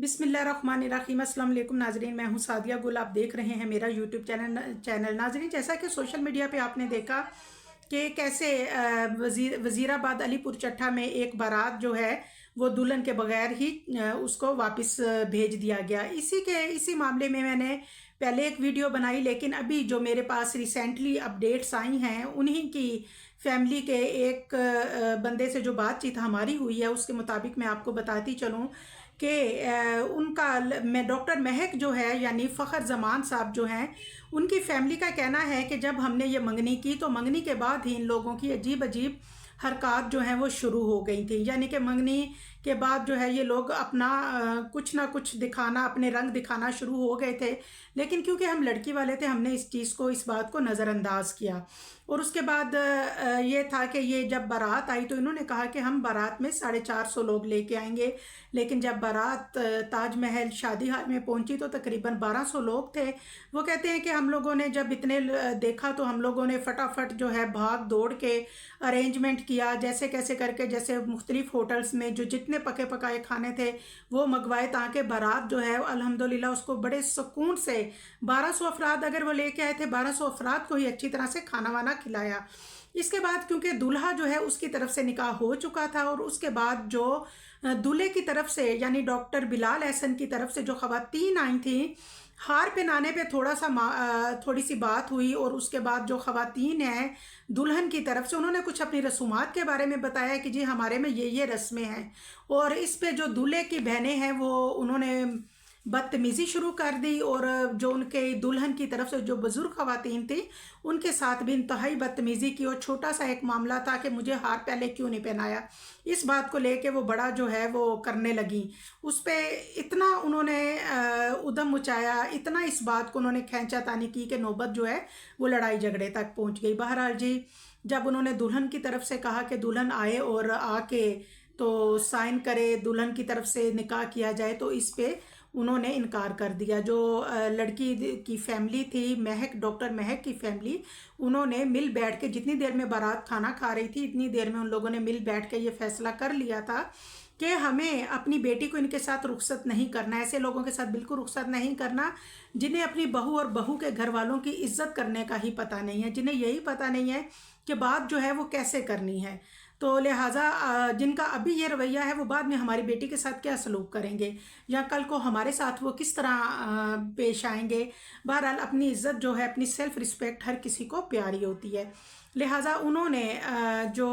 बिस्मिल्लाहिर्रहमानिर्रहीम। अस्सलाम वालेकुम नाजरीन, मैं हूं सादिया गुल। आप देख रहे हैं मेरा यूट्यूब चैनल। नाजरीन, जैसा कि सोशल मीडिया पे आपने देखा कि कैसे वज़ीराबाद अलीपुर चट्टा में एक बारात जो है वो दुल्हन के बगैर ही उसको वापस भेज दिया गया। इसी मामले में मैंने पहले एक वीडियो बनाई, लेकिन अभी जो मेरे पास रिसेंटली अपडेट्स आई हैं उन्हीं की फैमिली के एक बंदे से जो बातचीत हमारी हुई है उसके मुताबिक मैं आपको बताती चलूँ कि उनका मैं डॉक्टर महक जो है यानी फ़खर ज़मान साहब जो हैं, उनकी फैमिली का कहना है कि जब हमने ये मंगनी की तो मंगनी के बाद ही इन लोगों की अजीब अजीब हरकत जो हैं वो शुरू हो गई थी। यानी कि मंगनी के बाद जो है ये लोग अपना कुछ ना कुछ दिखाना, अपने रंग दिखाना शुरू हो गए थे। लेकिन क्योंकि हम लड़की वाले थे, हमने इस बात को नज़रअंदाज किया। और उसके बाद ये था कि ये जब बारात आई तो इन्होंने कहा कि हम बारात में 450 लोग लेके आएंगे। लेकिन जब बारात ताजमहल शादी हाल में पहुंची तो तकरीबन 1200 लोग थे। वो कहते हैं कि हम लोगों ने जब इतने देखा तो हम लोगों ने फटाफट जो है भाग दौड़ के अरेंजमेंट किया, जैसे कैसे करके, जैसे मुख्तलिफ होटल्स में जो जितने पके पकाए खाने थे वो मंगवाए, ताकि बारात जो है अल्हम्दुलिल्लाह उसको बड़े सुकून से 1200 अफराद अगर वो लेके आए थे, 1200 अफराद को ही अच्छी तरह से खाना वाना खिलाया। इसके बाद क्योंकि दूल्हा जो है उसकी तरफ से निकाह हो चुका था और उसके बाद जो दूल्हे की तरफ से यानी डॉक्टर बिलाल एहसन की तरफ से जो ख़वातीन आई थी, हार पहनाने पे थोड़ी सी बात हुई। और उसके बाद जो ख़वातीन हैं दुल्हन की तरफ से, उन्होंने कुछ अपनी रसूमात के बारे में बताया कि जी हमारे में ये रस्में हैं। और इस पे जो दूल्हे की बहनें हैं वो उन्होंने बदतमीज़ी शुरू कर दी। और जो उनके दुल्हन की तरफ से जो बुजुर्ग ख़वातीन थी उनके साथ भी इंतहाई बदतमीज़ी की। और छोटा सा एक मामला था कि मुझे हार पहले क्यों नहीं पहनाया, इस बात को लेके वो बड़ा जो है वो करने लगी। उस पर इतना उन्होंने उधम मचाया, इतना इस बात को उन्होंने खींचातानी की कि नौबत जो है वो लड़ाई झगड़े तक पहुंच गई। बहरहाल जी, जब उन्होंने दुल्हन की तरफ से कहा कि दुल्हन आए और आके तो साइन करे, दुल्हन की तरफ से निकाह किया जाए, तो इस पे उन्होंने इनकार कर दिया। जो लड़की की फैमिली थी, डॉक्टर महक की फैमिली, उन्होंने मिल बैठ के, जितनी देर में बारात खाना खा रही थी इतनी देर में उन लोगों ने मिल बैठ के ये फैसला कर लिया था कि हमें अपनी बेटी को इनके साथ रुखसत नहीं करना, ऐसे लोगों के साथ बिल्कुल रुखसत नहीं करना जिन्हें अपनी बहू और बहू के घर वालों की इज्जत करने का ही पता नहीं है, जिन्हें यही पता नहीं है कि बात जो है वो कैसे करनी है। तो लिहाजा जिनका अभी ये रवैया है वो बाद में हमारी बेटी के साथ क्या सलूक करेंगे या कल को हमारे साथ वो किस तरह पेश आएंगे। बहरहाल अपनी इज्जत जो है, अपनी सेल्फ रिस्पेक्ट हर किसी को प्यारी होती है। लिहाजा उन्होंने जो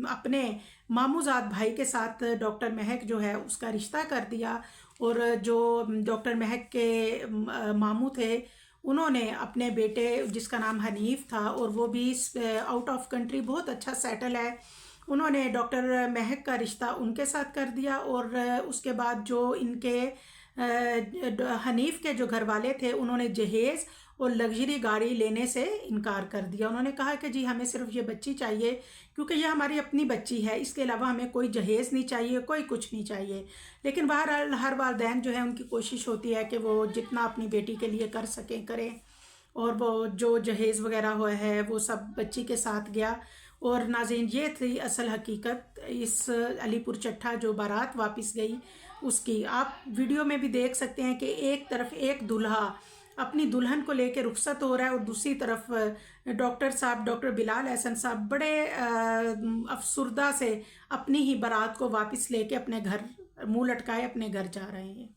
अपने मामूजाद भाई के साथ डॉक्टर महक जो है उसका रिश्ता कर दिया। और जो डॉक्टर महक के मामू थे उन्होंने अपने बेटे, जिसका नाम हनीफ था और वो भी आउट ऑफ कंट्री बहुत अच्छा सेटल है, उन्होंने डॉक्टर महक का रिश्ता उनके साथ कर दिया। और उसके बाद जो इनके हनीफ के जो घर वाले थे उन्होंने जहेज़ और लग्जरी गाड़ी लेने से इनकार कर दिया। उन्होंने कहा कि जी हमें सिर्फ ये बच्ची चाहिए क्योंकि ये हमारी अपनी बच्ची है, इसके अलावा हमें कोई जहेज़ नहीं चाहिए, कोई कुछ नहीं चाहिए। लेकिन बहरहाल हर वालिदैन जो है उनकी कोशिश होती है कि वो जितना अपनी बेटी के लिए कर सकें करें। और वो जो जहेज़ वगैरह हुआ है वो सब बच्ची के साथ गया। और नाज़रीन, ये थी असल हकीकत इस अलीपुर चट्टा जो बारात वापस गई उसकी। आप वीडियो में भी देख सकते हैं कि एक तरफ एक दूल्हा अपनी दुल्हन को लेकर रुखसत हो रहा है और दूसरी तरफ डॉक्टर साहब, डॉक्टर बिलाल एहसन साहब बड़े अफसुर्दा से अपनी ही बारात को वापस लेके अपने घर मुंह लटकाए अपने घर जा रहे हैं।